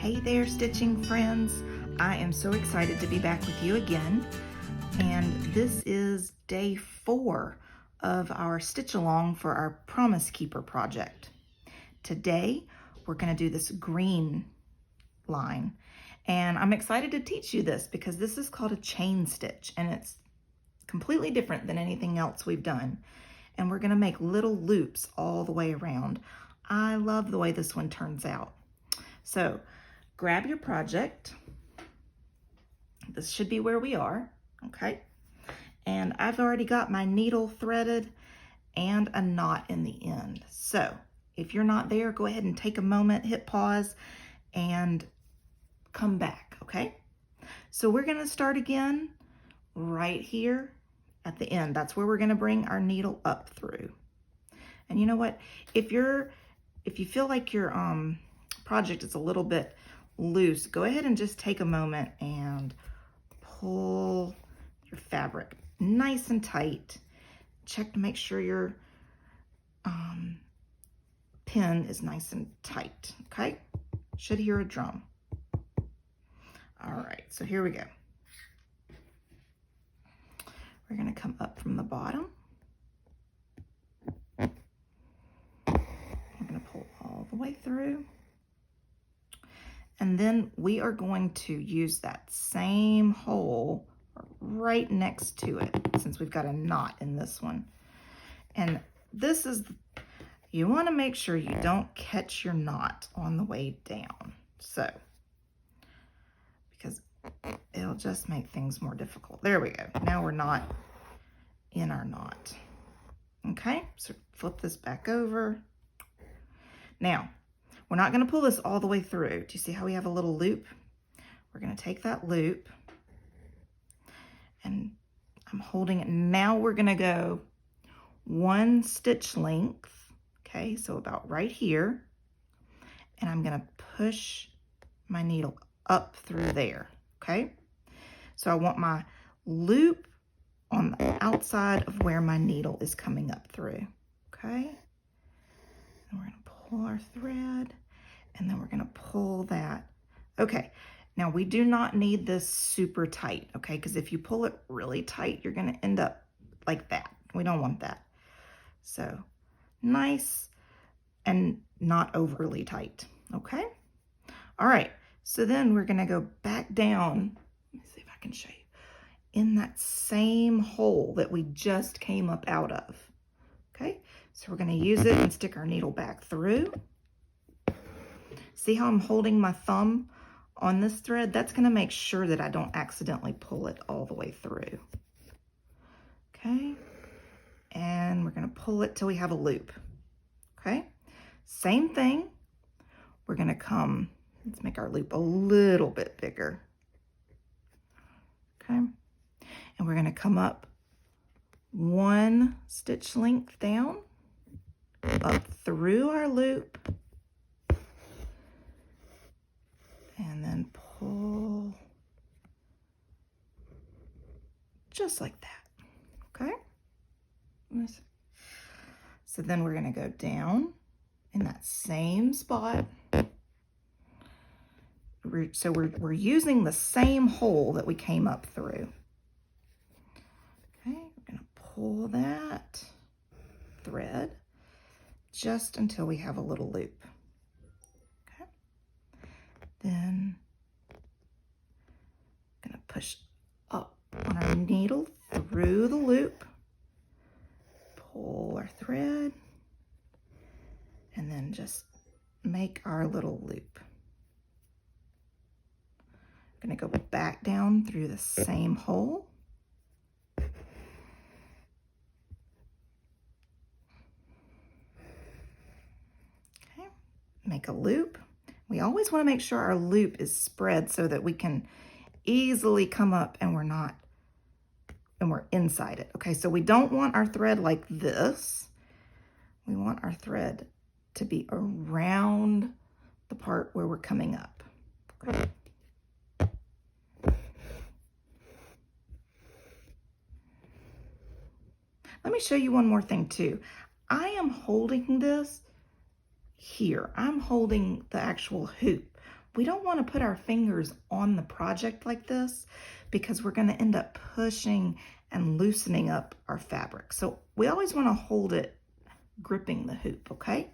Hey there, stitching friends. I am so excited to be back with you again. And this is day 4 of our stitch along for our Promise Keeper project. Today, we're going to do this green line. And I'm excited to teach you this because this is called a chain stitch and it's completely different than anything else we've done. And we're going to make little loops all the way around. I love the way this one turns out. So grab your project. This should be where we are, okay? And I've already got my needle threaded and a knot in the end. So if you're not there, go ahead and take a moment, hit pause, and come back, okay? So we're gonna start again right here at the end. That's where we're gonna bring our needle up through. And you know what? If you feel like your project is a little bit loose, go ahead and just take a moment and pull your fabric nice and tight. Check to make sure your pin is nice and tight, okay? Should hear a drum. All right, so here we go. We're gonna come up from the bottom. We're gonna pull all the way through. And then we are going to use that same hole right next to it, since we've got a knot in this one. And this is, you want to make sure you don't catch your knot on the way down. So, because it'll just make things more difficult. There we go. Now we're not in our knot. Okay, so flip this back over. Now, we're not going to pull this all the way through. Do you see how we have a little loop? We're going to take that loop and I'm holding it. Now we're going to go 1 stitch length. Okay, so about right here. And I'm going to push my needle up through there. Okay, so I want my loop on the outside of where my needle is coming up through. Okay, and we're going to pull our thread. And then we're going to pull that. Okay, now we do not need this super tight, okay? Because if you pull it really tight, you're going to end up like that. We don't want that. So nice and not overly tight, okay? All right, so then we're going to go back down. Let me see if I can show you. In that same hole that we just came up out of, okay? So we're going to use it and stick our needle back through. See how I'm holding my thumb on this thread? That's going to make sure that I don't accidentally pull it all the way through. Okay, and we're going to pull it till we have a loop. Okay, same thing. We're going to come, let's make our loop a little bit bigger. Okay, and we're going to come up 1 stitch length down, up through our loop, and then pull just like that, okay? So then we're gonna go down in that same spot. So we're using the same hole that we came up through. Okay, we're gonna pull that thread just until we have a little loop. Then I'm going to push up on our needle through the loop, pull our thread, and then just make our little loop. I'm going to go back down through the same hole. Okay, make a loop. We always want to make sure our loop is spread so that we can easily come up and we're inside it. Okay, so we don't want our thread like this. We want our thread to be around the part where we're coming up. Okay. Let me show you one more thing too. I am holding this here. I'm holding the actual hoop we don't want to put our fingers on the project like this because we're going to end up pushing and loosening up our fabric. So we always want to hold it gripping the hoop, okay?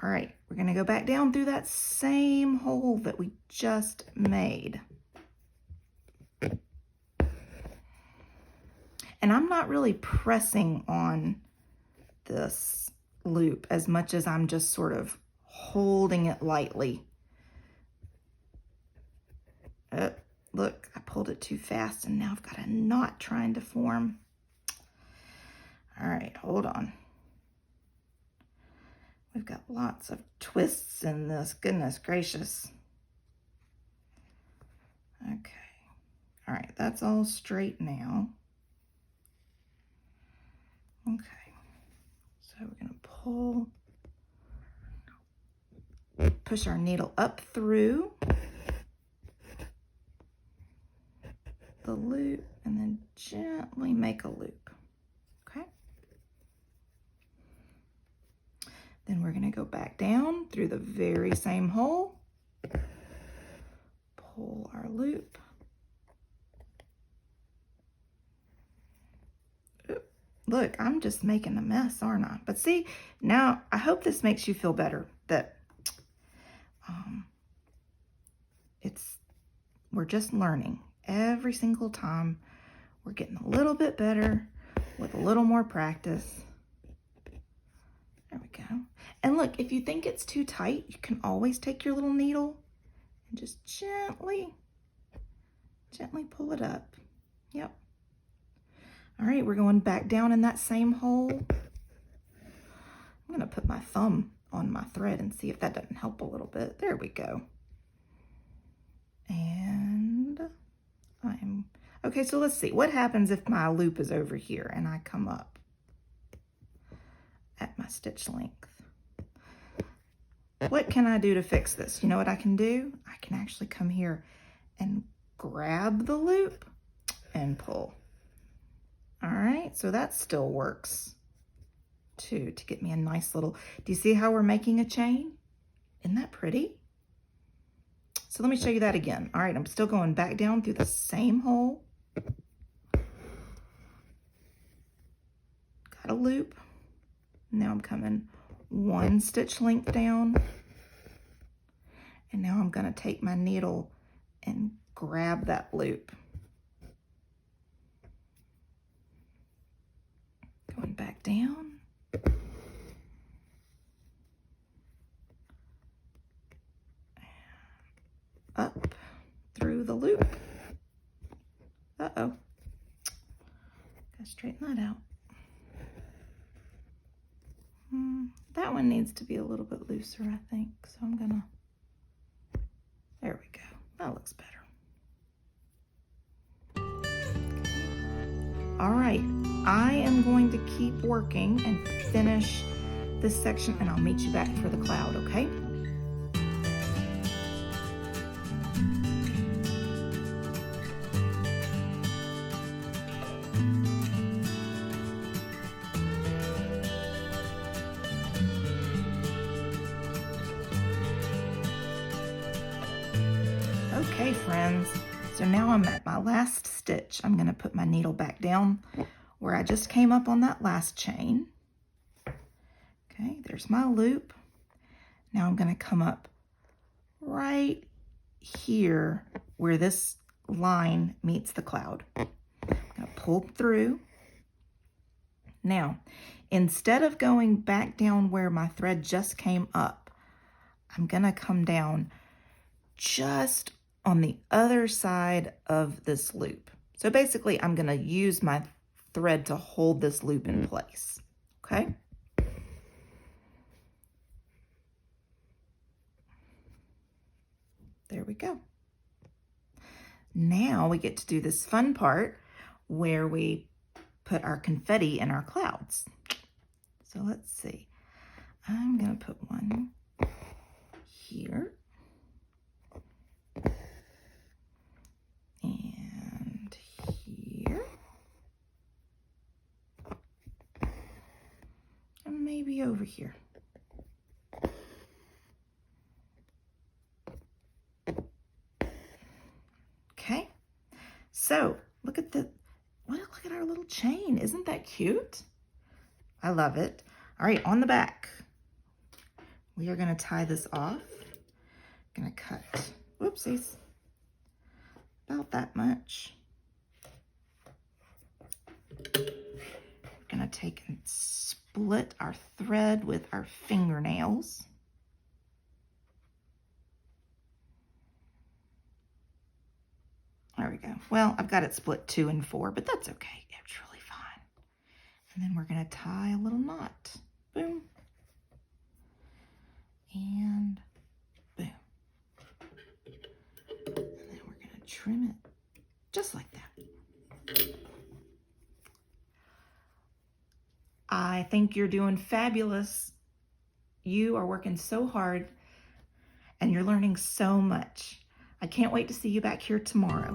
All right, we're going to go back down through that same hole that we just made. And I'm not really pressing on this loop as much as I'm just sort of holding it lightly. Look, I pulled it too fast and now I've got a knot trying to form. All right, hold on. We've got lots of twists in this, goodness gracious. Okay, all right, that's all straight now. Okay, so we're gonna push our needle up through the loop and then gently make a loop, okay? Then we're gonna go back down through the very same hole, pull our loop. Look, I'm just making a mess, aren't I? But see, now I hope this makes you feel better that we're just learning. Every single time we're getting a little bit better with a little more practice. There we go. And look, if you think it's too tight, you can always take your little needle and just gently pull it up. Yep. All right, we're going back down in that same hole. I'm gonna put my thumb on my thread and see if that doesn't help a little bit. There we go. And okay, so let's see. What happens if my loop is over here and I come up at my stitch length? What can I do to fix this? You know what I can do? I can actually come here and grab the loop and pull. All right, so that still works too, to get me a nice little, do you see how we're making a chain? Isn't that pretty? So let me show you that again. All right, I'm still going back down through the same hole. Got a loop. Now I'm coming one stitch length down. And now I'm gonna take my needle and grab that loop. Going back down. Up through the loop. Uh-oh. Gotta straighten that out. That one needs to be a little bit looser, I think. So I'm gonna, there we go. That looks better. All right, I am going to keep working and finish this section and I'll meet you back for the cloud, okay? Okay, friends, so now I'm at my last stitch. I'm going to put my needle back down where I just came up on that last chain. Okay, there's my loop. Now I'm going to come up right here where this line meets the cloud. I'm going to pull through. Now, instead of going back down where my thread just came up, I'm going to come down just on the other side of this loop. So basically, I'm going to use my thread to hold this loop in place, okay? There we go. Now we get to do this fun part where we put our confetti in our clouds. So let's see. I'm going to put one here. And here. And maybe over here. Isn't that cute? I love it. All right, on the back, we are going to tie this off. Going to cut, whoopsies, about that much. We're going to take and split our thread with our fingernails. There we go. Well, I've got it split 2 and 4, but that's okay. It's really fine. And then we're going to tie a little knot. Boom. And boom. And then we're going to trim it just like that. I think you're doing fabulous. You are working so hard and you're learning so much. I can't wait to see you back here tomorrow.